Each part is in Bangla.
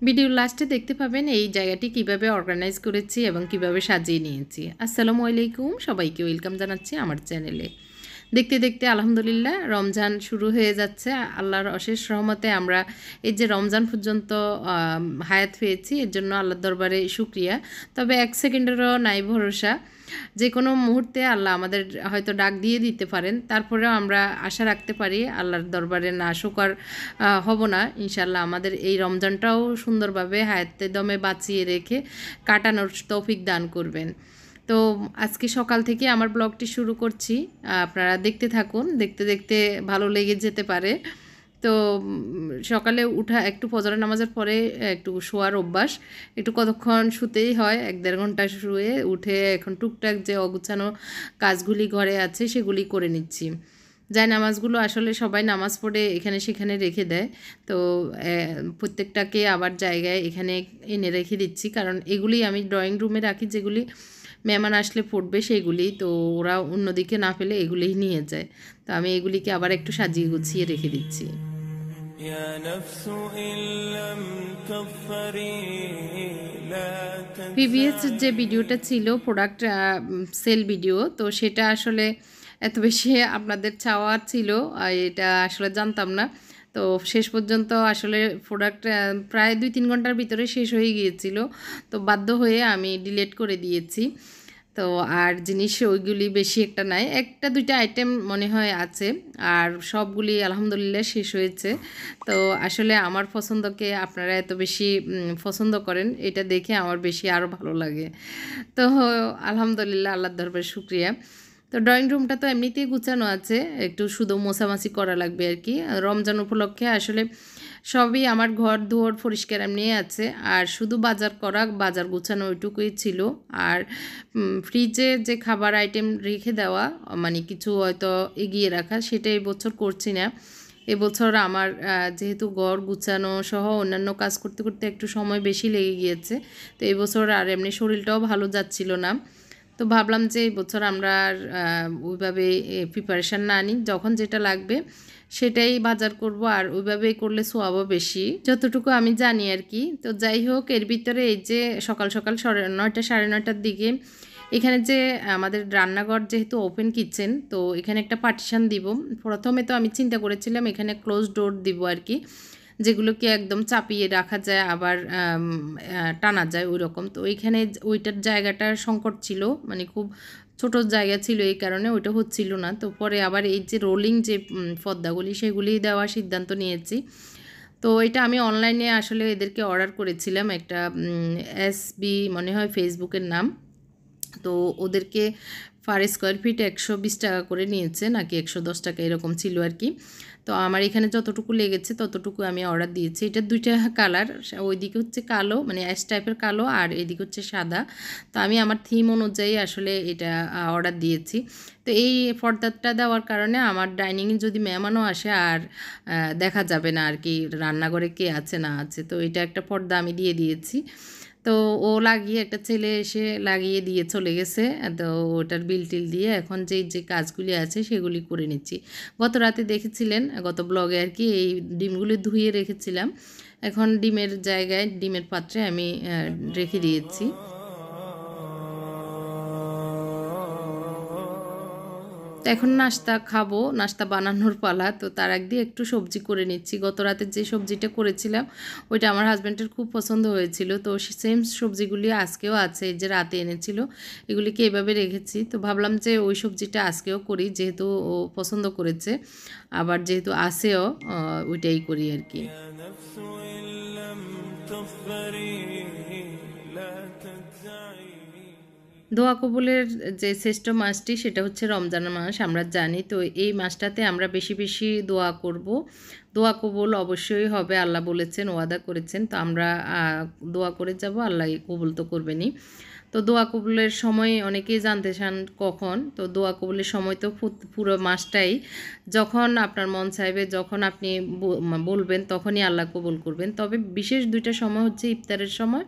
ভিডিওর লাস্টে দেখতে পাবেন এই জায়গাটি কিভাবে অর্গানাইজ করেছি এবং কিভাবে সাজিয়ে নিয়েছি। আসসালামু আলাইকুম, সবাইকে ওয়েলকাম জানাচ্ছি আমার চ্যানেলে। দেখতে দেখতে আলহামদুলিল্লাহ রমজান শুরু হয়ে যাচ্ছে। আল্লাহর অশেষ রহমতে আমরা এই যে রমজান পর্যন্ত হায়াত পেয়েছি, এর জন্য আল্লাহর দরবারে শুকরিয়া। তবে এক সেকেন্ডেরও নাই ভরসা, যে কোনো মুহূর্তে আল্লাহ আমাদের হয়তো ডাক দিয়ে দিতে পারেন। তারপরেও আমরা আশা রাখতে পারি আল্লাহর দরবারে না শুকর হব না। ইনশাল্লাহ আমাদের এই রমজানটাও সুন্দরভাবে হায়াতে দমে বাঁচিয়ে রেখে কাটানোর তৌফিক দান করবেন। তো আজকে সকাল থেকে আমার ব্লগটি শুরু করছি, আপনারা দেখতে থাকুন। দেখতে দেখতে ভালো লেগে যেতে পারে। তো সকালে উঠা একটু ফজরের নামাজের পরে একটু শোয়ার অভ্যাস, একটু কতক্ষণ শুতেই হয়, 1-1.5 ঘন্টা শুয়ে উঠে এখন টুকটাক যে অগুছানো কাজগুলি ঘরে আছে সেগুলি করে নিচ্ছি। যায় নামাজগুলো আসলে সবাই নামাজ পড়ে এখানে সেখানে রেখে দেয়, তো প্রত্যেকটাকে আবার জায়গায় এখানে এনে রেখে দিচ্ছি, কারণ এগুলি আমি ড্রয়িং রুমে রাখি, যেগুলি মেহমান আসলে পড়বে সেইগুলি, তো ওরা অন্যদিকে না পেলে এগুলিই নিয়ে যায়। তো আমি এগুলিকে আবার একটু সাজিয়ে গুছিয়ে রেখে দিচ্ছি। প্রিভিয়াস যে ভিডিওটা ছিল প্রোডাক্ট সেল ভিডিও, তো সেটা আসলে এত বেশি আপনাদের চাওয়া ছিল, এটা আসলে জানতাম না। তো শেষ পর্যন্ত আসলে প্রোডাক্ট প্রায় 2-3 ঘন্টার ভিতরে শেষ হয়ে গিয়েছিল, তো বাধ্য হয়ে আমি ডিলিট করে দিয়েছি। তো আর জিনিস ওইগুলি বেশি একটা নাই, 1-2টা আইটেম মনে হয় আছে, আর সবগুলি আলহামদুলিল্লাহ শেষ হয়েছে। তো আসলে আমার পছন্দকে আপনারা এত বেশি পছন্দ করেন, এটা দেখে আমার বেশি আরও ভালো লাগে। তো আলহামদুলিল্লাহ, আল্লাহর দরবারে শুকরিয়া। তো ড্রয়িং রুমটা তো এমনিতেই গুছানো আছে, একটু শুধু মোছামাছি করা লাগবে আর কি। রমজান উপলক্ষে আসলে সবই আমার ঘর দুয়ার পরিষ্কার এমনি আছে, আর শুধু বাজার করা, বাজার গুছানো ওইটুকুই ছিল। আর ফ্রিজে যে খাবার আইটেম রেখে দেওয়া, মানে কিছু হয়তো এগিয়ে রাখা, সেটা এবছর করছি না। এবছর আমার যেহেতু ঘর গুছানো সহ অন্যান্য কাজ করতে করতে একটু সময় বেশি লেগে গিয়েছে, তো এবছর আর এমনি শরীরটাও ভালো যাচ্ছিল না। তো ভাবলাম যে এই বছর আমরা আর ওইভাবে প্রিপারেশান না নিই, যখন যেটা লাগবে সেটাই বাজার করব, আর ওইভাবেই করলে সোয়াবও বেশি, যতটুকু আমি জানি আর কি। তো যাই হোক, এর ভিতরে এই যে সকাল সকাল 9টা 9:30টার দিকে এখানে যে আমাদের রান্নাঘর যেহেতু ওপেন কিচেন, তো এখানে একটা পার্টিশান দিব। প্রথমে তো আমি চিন্তা করেছিলাম এখানে ক্লোজ ডোর দিব আর কি, যেগুলোকে একদম চাপিয়ে রাখা যায় আবার টানা যায় ওই রকম। তো ওইখানে ওইটার জায়গাটার সংকট ছিল, মানে খুব ছোট জায়গা ছিল, এই কারণে ওইটা হচ্ছিল না। তো পরে আবার এই যে রোলিং যে পর্দাগুলি সেগুলি দেওয়ার সিদ্ধান্ত নিয়েছি। তো এটা আমি অনলাইনে আসলে এদেরকে অর্ডার করেছিলাম, একটা SB মনে হয় ফেসবুকের নাম। তো ওদেরকে পার স্কোয়ার ফিট 120 টাকা করে নিয়েছে, নাকি 110 টাকা এরকম ছিল আর কি। তো আমার এখানে যতটুকু লেগেছে ততটুকু আমি অর্ডার দিয়েছি। এটা 2টা কালার, ওইদিকে হচ্ছে কালো, মানে অ্যাশ টাইপের কালো, আর এদিকে হচ্ছে সাদা। তো আমি আমার থিম অনুযায়ী আসলে এটা অর্ডার দিয়েছি। তো এই পর্দাটা দেওয়ার কারণে আমার ডাইনিংয়ে যদি মেহমানও আসে আর দেখা যাবে না আর কি রান্নাঘরে কে আছে না আছে। তো এটা একটা পর্দা আমি দিয়ে দিয়েছি। তো ও লাগিয়ে, একটা ছেলে এসে লাগিয়ে দিয়ে চলে গেছে। তো ওটার বিল টিল দিয়ে এখন যে কাজগুলি আছে সেগুলি করে নিচ্ছি। গত রাতে দেখেছিলেন, গত ব্লগে আর কি, এই ডিমগুলি ধুয়ে রেখেছিলাম, এখন ডিমের জায়গায় ডিমের পাত্রে আমি রেখে দিয়েছি। তো এখন নাস্তা খাবো, নাস্তা বানানোর পালা। তো তার আগে দিয়ে একটু সবজি করে নিচ্ছি। গত রাতে যে সবজিটা করেছিলাম ওইটা আমার হাজব্যান্ডের খুব পছন্দ হয়েছিল, তো সেম সবজিগুলি আজকেও আছে, এই যে রাতে এনেছিল, এগুলিকে এভাবে রেখেছি। তো ভাবলাম যে ওই সবজিটা আজকেও করি, যেহেতু ও পছন্দ করেছে, আবার যেহেতু আসেও ওইটাই করি আর কি। দোয়া কবুলের যে শ্রেষ্ঠ মাসটি সেটা হচ্ছে রমজান মাস, আমরা জানি। তো এই মাসটাতে আমরা বেশি বেশি দোয়া করব, দোয়া কবুল অবশ্যই হবে, আল্লাহ বলেছেন, ওয়াদা করেছেন। তো আমরা দোয়া করে যাব, আল্লাহ কবুল তো করবেনই। তো দোয়া কবুলের সময় অনেকেই জানতে চান কখন। তো দোয়া কবুলের সময় তো পুরো মাসটাই, যখন আপনার মন চাইবে, যখন আপনি বলবেন তখনই আল্লাহ কবুল করবেন। তবে বিশেষ 2টা সময় হচ্ছে ইফতারের সময়,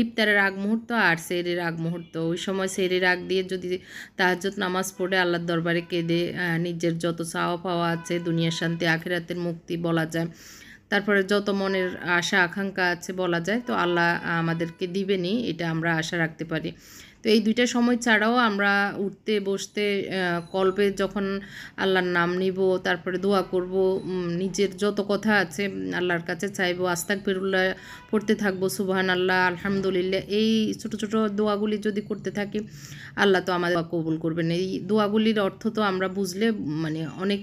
ইফতারের আগ মুহূর্ত আর সেহরির আগ মুহূর্ত। ওই সময় সেহরির আগ দিয়ে যদি তাহাজ্জুদ নামাজ পড়ে আল্লাহর দরবারে কেঁদে নিজের যত চাওয়া পাওয়া আছে, দুনিয়ার শান্তি আখিরাতের মুক্তি বলা যায়, তারপরে যত মনের আশা আকাঙ্ক্ষা আছে বলা যায়, তো আল্লাহ আমাদেরকে দিবেনই, এটা আমরা আশা রাখতে পারি। তো এই দুইটা সময় ছাড়াও আমরা উঠতে বসতে কল্পে যখন আল্লাহর নাম নিব, তারপরে দোয়া করব, নিজের যত কথা আছে আল্লাহর কাছে চাইবো, আস্তাগফিরুল্লাহ পড়তে থাকবো, সুবহান আল্লাহ, আলহামদুলিল্লাহ, এই ছোটো ছোটো দোয়াগুলি যদি করতে থাকি আল্লাহ তো আমাদের দোয়া কবুল করবেন। এই দোয়াগুলির অর্থ তো আমরা বুঝলে মানে অনেক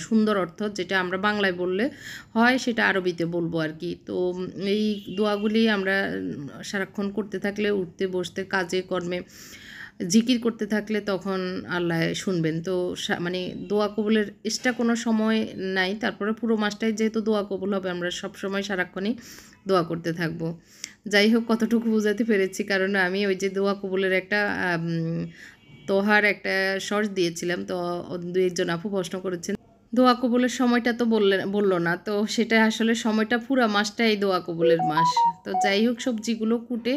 সুন্দর অর্থ, যেটা আমরা বাংলায় বললে হয় সেটা আরবিতে বলবো আর কি। তো এই দোয়াগুলি আমরা সারাক্ষণ করতে থাকলে, উঠতে বসতে কাজে কর্মে জিকির করতে থাকলে তখন আল্লাহ শুনবেন। তো মানে দোয়া কবুলের এক্সট্রা কোনো সময় নাই, তারপরে পুরো মাসটাই যেহেতু দোয়া কবুল হবে, আমরা সব সময় সারাক্ষণই দোয়া করতে থাকবো। যাই হোক, কতটুকু বোঝাতে পেরেছি, কারণ আমি ওই যে দোয়া কবুলের একটা তোহার একটা শর্ট দিয়েছিলাম, তো দু একজন আপু প্রশ্ন করেছেন দোয়া কবুলের সময়টা তো বললো না, তো সেটা আসলে সময়টা পুরো মাসটাই দোয়া কবুলের মাস। তো যাই হোক, সবজিগুলো কুটে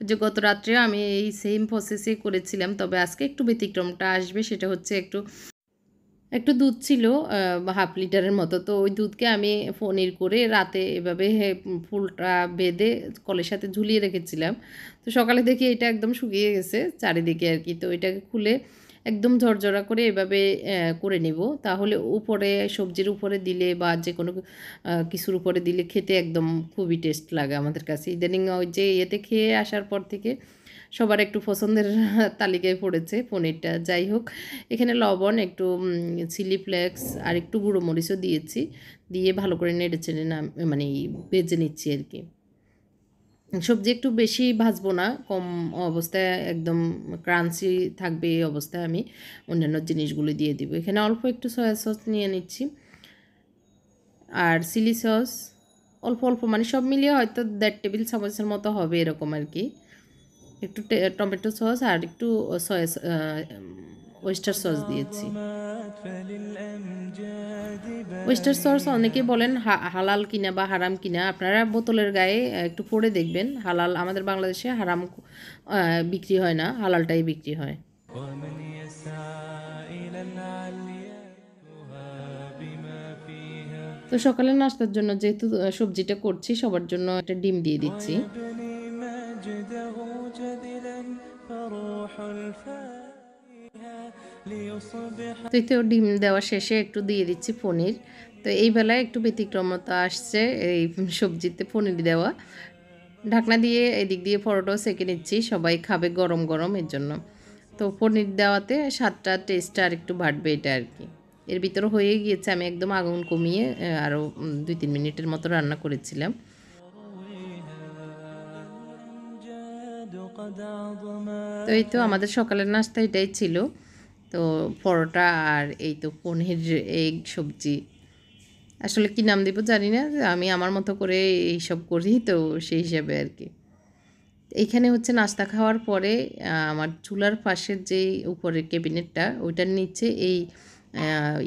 যে গত রাত্রে আমি এই সেম প্রসেসে করেছিলাম, তবে আজকে একটু ব্যতিক্রমটা আসবে, সেটা হচ্ছে একটু একটু দুধ ছিল 1/2 লিটারের মতো। তো ওই দুধকে আমি পনির করে রাতে এভাবে ফুলটা বেঁধে কলের সাথে ঝুলিয়ে রেখেছিলাম। তো সকালে দেখি এটা একদম শুকিয়ে গেছে চারিদিকে আর কি। তো এটাকে খুলে একদম ঝরঝরা করে এভাবে করে নেব। তাহলে উপরে সবজির উপরে দিলে বা যেকোনো কিছুর উপরে দিলে খেতে একদম খুবই টেস্ট লাগে আমাদের কাছে। ইদানিং ওই যে ইয়েতে খেয়ে আসার পর থেকে সবার একটু পছন্দের তালিকায় পড়েছে পনিরটা। যাই হোক, এখানে লবণ, একটু চিলি ফ্লেক্স আর একটু গুঁড়ো মরিচও দিয়েছি, দিয়ে ভালো করে নেড়ে চেড়ে মানে ভেজে নিচ্ছি আর কি। সবজি একটু বেশি ভাজবো না, কম অবস্থায় একদম ক্রাঞ্চি থাকবে এই অবস্থায় আমি অন্যান্য জিনিসগুলো দিয়ে দিব। এখানে অল্প একটু সয়া সস নিয়ে নিচ্ছি আর চিলি সস অল্প অল্প, মানে সব মিলিয়ে হয়তো 1.5 টেবিল চামচের মতো হবে এরকম আর কি। একটু টমেটো সস আর একটু সয়া ওয়েস্টার সস দিয়েছি। ওয়েস্টার সস অনেকেই বলেন হালাল কিনা বা হারাম কিনা, আপনারা বোতলের গায়ে একটু পড়ে দেখবেন। হালাল আমাদের বাংলাদেশে, হারাম বিক্রি হয় না, হালালটাই বিক্রি হয়। তো সকালে নাস্তার জন্য যেহেতু সবজিটা করছি, সবার জন্য একটা ডিম দিয়ে দিচ্ছি। তো এই তো ডিম দেওয়া শেষে একটু দিয়ে দিচ্ছি পনির। তো এই বেলায় একটু ব্যতিক্রমতা আসছে এই সবজিতে পনির দেওয়া। ঢাকনা দিয়ে এদিক দিয়ে পরোটাও সেঁকে নিচ্ছি, সবাই খাবে গরম গরম, এর জন্য। তো পনির দেওয়াতে স্বাদটা টেস্টটা আর একটু বাড়বে এটা আর কি। এর ভিতরে হয়ে গিয়েছে, আমি একদম আগুন কমিয়ে আরও 2-3 মিনিটের মতো রান্না করেছিলাম। তো এই তো আমাদের সকালের নাস্তা এটাই ছিল। তো পরোটা আর এই তো পনির এগ সবজি, আসলে কি নাম দিব জানি না, আমি আমার মতো করে এইসব করি, তো সেই হিসাবে আর কি। এইখানে হচ্ছে নাস্তা খাওয়ার পরে আমার চুলার পাশের যে উপরের ক্যাবিনেটটা, ওইটার নিচে এই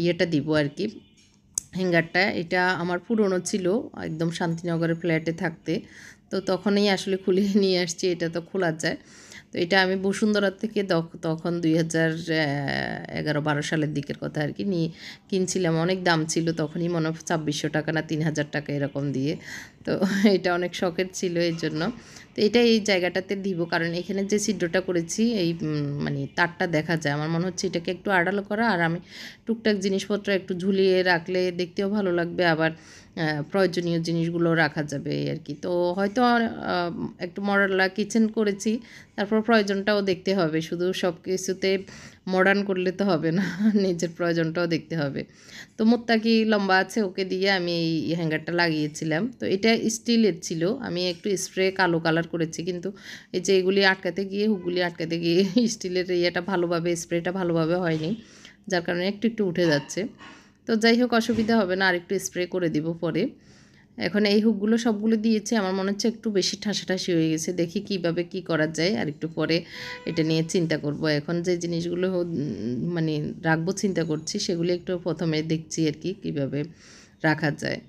ইয়েটা দিব আর কি, হ্যাঙ্গারটা। এটা আমার পুরনো ছিল একদম শান্তিনগরের ফ্ল্যাটে থাকতে, তো তখনই আসলে খুলে নিয়ে আসছি, এটা তো খোলা যায়। তো এটা আমি বসুন্ধরা থেকে তখন 2011-12 সালের দিকের কথা আর কি নিয়ে কিনছিলাম। অনেক দাম ছিল তখনই, মনে হয় 2600 টাকা না 3000 টাকা এরকম দিয়ে। তো এটা অনেক শখের ছিল এই জন্য। তো এটা এই জায়গাটাতে দিব, কারণ এখানে যে ছিদ্রটা করেছি এই মানে তারটা দেখা যায়, আমার মনে হচ্ছে এটাকে একটু আড়াল করা, আর আমি টুকটাক জিনিসপত্র একটু ঝুলিয়ে রাখলে দেখতেও ভালো লাগবে, আবার প্রয়োজনীয় জিনিসগুলো রাখা যাবে আর কি। তো হয়তো একটু মডার্ন কিচেন করেছি, তারপর প্রয়োজনটাও দেখতে হবে, শুধু সব কিছুতে মডার্ন করলে তো হবে না, নিজের প্রয়োজনটাও দেখতে হবে। তো মোত্তাকি লম্বা আছে, ওকে দিয়ে আমি এই হ্যাঙ্গারটা লাগিয়েছিলাম। তো এটা স্টিলের ছিল, আমি একটু স্প্রে কালো কালার করেছি, কিন্তু এই যে এগুলি আটকাতে গিয়ে, হুকগুলি আটকাতে গিয়ে স্টিলের ইয়েটা ভালোভাবে, স্প্রেটা ভালোভাবে হয়নি, যার কারণে একটু একটু উঠে যাচ্ছে। তো যাই হোক, অসুবিধা হবে না, আর একটু স্প্রে করে দিব পরে। এখন এই হুকগুলো সবগুলো দিয়েছে, আমার মনে হচ্ছে একটু বেশি ঠাসাঠাসি হয়ে গেছে, দেখি কিভাবে কি করা যায়, আর একটু পরে এটা নিয়ে চিন্তা করব। এখন যে জিনিসগুলো মানে রাখবো চিন্তা করছি, সেগুলি একটু প্রথমে দেখছি আর কি কীভাবে রাখা যায়।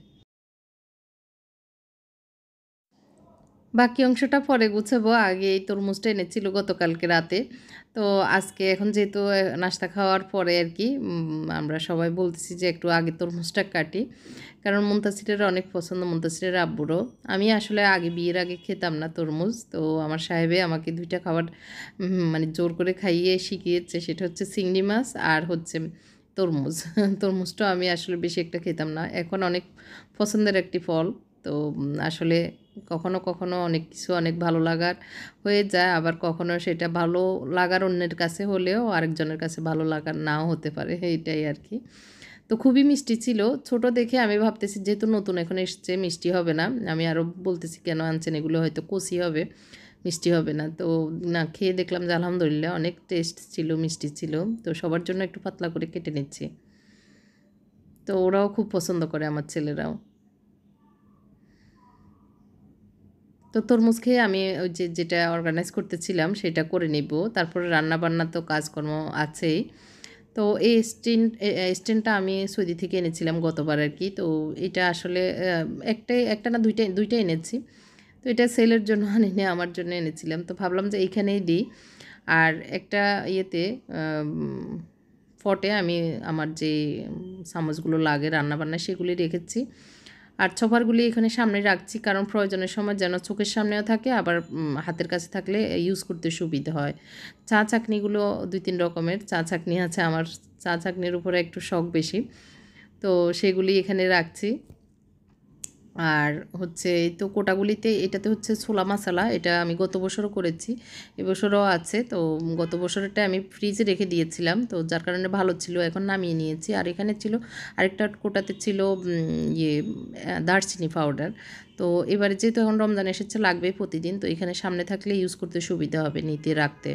বাকি অংশটা পরে গুছাবো। আগে এই তরমুজটা এনেছিল গতকালকে রাতে। তো আজকে এখন যেহেতু নাস্তা খাওয়ার পরে আরকি আমরা সবাই বলতেছি যে একটু আগে তরমুজটা কাটি। কারণ মুনতাসিরের অনেক পছন্দ, মুনতাসিরের আব্বুরও। আমি আসলে আগে বিয়ের আগে খেতাম না তরমুজ। তো আমার সাহেবে আমাকে ২ টা খাবার মানে জোর করে খাইয়ে শিখিয়েছে। সেটা হচ্ছে চিংড়ি মাছ আর হচ্ছে তরমুজ। তরমুজটাও আমি আসলে বেশি একটা খেতাম না। এখন অনেক পছন্দের একটি ফল। তো আসলে কখনো, কখনো অনেক কিছু অনেক ভালো লাগার হয়ে যায়। আবার কখনো সেটা ভালো লাগার অন্যের কাছে হলেও আরেকজনের কাছে ভালো লাগার নাও হতে পারে। এইটাই আরকি। তো খুবই মিষ্টি ছিল। ছোট দেখে আমি ভাবতেছি যেহেতু নতুন এখন এসছে মিষ্টি হবে না। আমি আরও বলতেছি কেন আনছেন এগুলো হয়তো কচি হবে, মিষ্টি হবে না। তো না খেয়ে দেখলাম যে আলহামদুলিল্লাহ অনেক টেস্ট ছিল, মিষ্টি ছিল। তো সবার জন্য একটু পাতলা করে কেটে নিচ্ছি। তো ওরাও খুব পছন্দ করে আমার ছেলেরাও। তো তরমুজ খেয়ে আমি ওই যে যেটা অর্গানাইজ করতেছিলাম সেটা করে নিব। তারপরে রান্নাবান্না তো কাজকর্ম আছেই। তো এই স্ট্যান্ডটা আমি সৌদি থেকে এনেছিলাম গতবার আরকি। তো এটা আসলে একটা না ২ টা এনেছি। তো এটা সেলের জন্য আনিনি, আমার জন্য এনেছিলাম। তো ভাবলাম যে এইখানেই দিই। আর একটা ইয়েতে আম পটে আমি আমার যে চামচগুলো লাগে রান্নাবান্নায় সেগুলি রেখেছি। আর চপারগুলি এখানে সামনে রাখছি কারণ প্রয়োজনের সময় যেন চোখের সামনেও থাকে আবার হাতের কাছে থাকলে ইউজ করতে সুবিধা হয়। চা ছাঁকনিগুলো ২-৩ রকমের চা ছাঁকনি আছে, আমার চা ছাঁকনির উপরে একটু শখ বেশি। তো সেগুলি এখানে রাখছি। আর হচ্ছে এই তো কোটাগুলিতে এটাতে হচ্ছে ছোলা মশালা, এটা আমি গত বছরও করেছি, এবছরও আছে। তো গত বছরেরটা আমি ফ্রিজে রেখে দিয়েছিলাম, তো যার কারণে ভালো ছিল, এখন নামিয়ে নিয়েছি। আর এখানে ছিল আরেকটা কোটাতে ছিল দারচিনি পাউডার। তো এবারে যেহেতু এখন রমজান এসেছে লাগবে প্রতিদিন, তো এখানে সামনে থাকলে ইউজ করতে সুবিধা হবে নিতে রাখতে।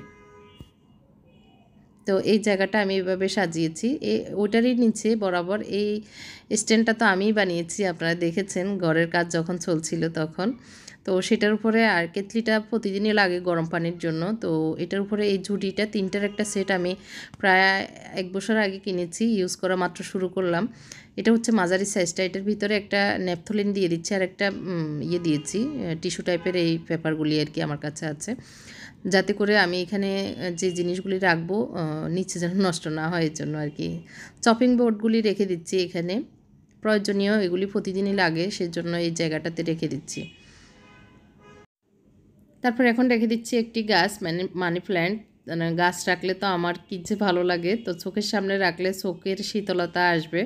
তো এই জায়গাটা আমি এভাবে সাজিয়েছি। ওইটারই নিচে বরাবর এই স্ট্যান্ডটা তো আমিই বানিয়েছি। আপনারা দেখেছেন ঘরের কাজ যখন চলছিল তখন। তো সেটার উপরে আর কেতলিটা প্রতিদিনই লাগে গরম পানির জন্য। তো এটার উপরে এই ঝুঁটিটা ৩ টার একটা সেট আমি প্রায় ১ বছর আগে কিনেছি। ইউজ করা মাত্র শুরু করলাম। এটা হচ্ছে মাঝারি সাইজটা। এটার ভিতরে একটা ন্যাপথলিন দিয়ে দিচ্ছি আর একটা ইয়ে দিয়েছি টিস্যু টাইপের এই পেপারগুলি আরকি আমার কাছে আছে। যাতে করে আমি এখানে যে জিনিসগুলি রাখবো নিচে যেন নষ্ট না হয় এজন্য আরকি। চপিং বোর্ডগুলি রেখে দিচ্ছি এখানে। প্রয়োজনীয় এগুলি প্রতিদিনই লাগে সেজন্য এই জায়গাটাতে রেখে দিচ্ছি। তারপর এখন রেখে দিচ্ছি একটি গাছ মানে মানি প্ল্যান্ট। মানে গাছ রাখলে তো আমার কি যে ভালো লাগে, তো চোখের সামনে রাখলে চোখের শীতলতা আসবে।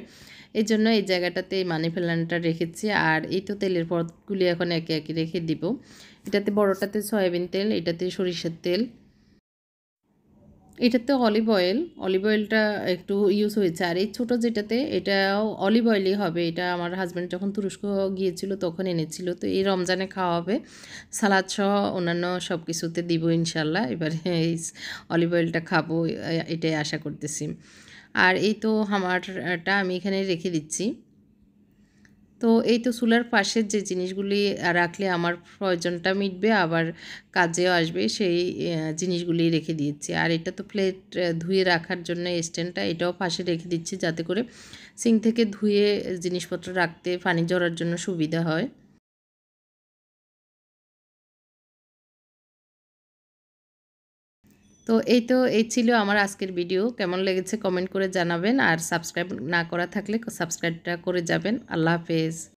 এজন্য এই জায়গাটাতে এই মানি প্ল্যান্টটা রেখেছি। আর এই তো তেলের পটগুলি এখন একে, একে রেখে দিব। এটাতে বড়টাতে সয়াবিন তেল, এটাতে সরিষার তেল। এটাতে অলিভ অয়েলটা একটু ইউজ হয়েছে। আর এই ছোটো যেটাতে এটাও অলিভ অয়েলই হবে। এটা আমার হাসব্যান্ড যখন তুরস্ক গিয়েছিল তখন এনেছিল। তো এই রমজানে খাওয়া হবে। সালাদ সহ অন্যান্য সব কিছুতে দিব ইনশাল্লাহ। এবারে এই অলিভ অয়েলটা খাবো এটাই আশা করতেছি। আর এই তো আমারটা আমি এখানে রেখে দিচ্ছি। তো এই তো চুলার পাশের যে জিনিসগুলি রাখলে আমার প্রয়োজনটা মিটবে আবার কাজেও আসবে সেই জিনিসগুলি রেখে দিয়েছি। আর এটা তো প্লেট ধুয়ে রাখার জন্য স্ট্যান্ডটা এটাও পাশে রেখে দিচ্ছি যাতে করে সিঙ্ক থেকে ধুয়ে জিনিসপত্র রাখতে পানি ঝরার জন্য সুবিধা হয়। তো এই ছিল আমার আজকের ভিডিও। কেমন লেগেছে কমেন্ট করে জানাবেন। আর সাবস্ক্রাইব না করা থাকলে সাবস্ক্রাইবটা করে যাবেন। আল্লাহ হাফেজ।